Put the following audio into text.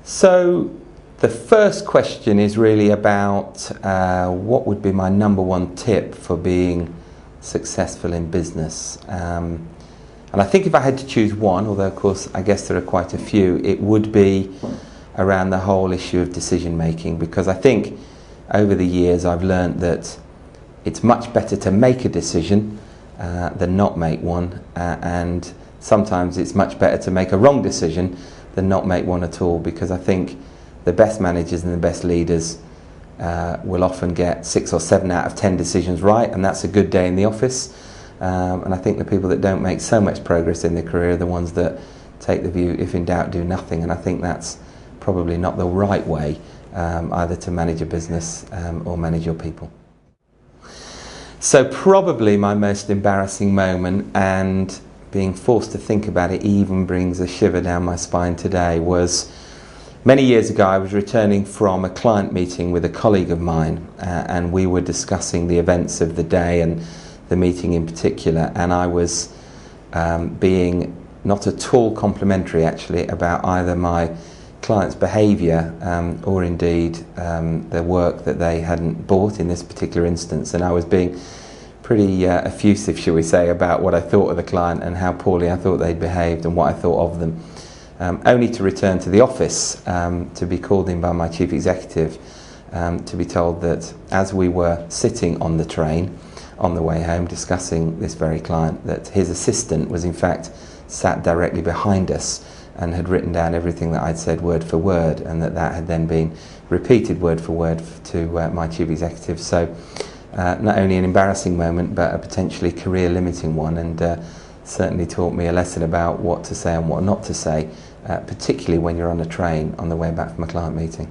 So the first question is really about what would be my number one tip for being successful in business. And I think if I had to choose one, although of course I guess there are quite a few, it would be around the whole issue of decision making, because I think over the years I've learned that it's much better to make a decision than not make one, and sometimes it's much better to make a wrong decision than not make one at all, because I think the best managers and the best leaders will often get 6 or 7 out of 10 decisions right, and that's a good day in the office. And I think the people that don't make so much progress in their career are the ones that take the view, if in doubt, do nothing. And I think that's probably not the right way either to manage a business or manage your people. So probably my most embarrassing moment, and being forced to think about it even brings a shiver down my spine today, was many years ago. I was returning from a client meeting with a colleague of mine, and we were discussing the events of the day and the meeting in particular, and I was being not at all complimentary actually about either my client's behaviour or indeed the work that they hadn't bought in this particular instance, and I was being pretty effusive, shall we say, about what I thought of the client and how poorly I thought they'd behaved and what I thought of them, only to return to the office to be called in by my chief executive to be told that as we were sitting on the train on the way home discussing this very client, that his assistant was in fact sat directly behind us and had written down everything that I'd said word for word, and that had then been repeated word for word to my chief executive. So not only an embarrassing moment, but a potentially career limiting one, and certainly taught me a lesson about what to say and what not to say, particularly when you're on a train on the way back from a client meeting.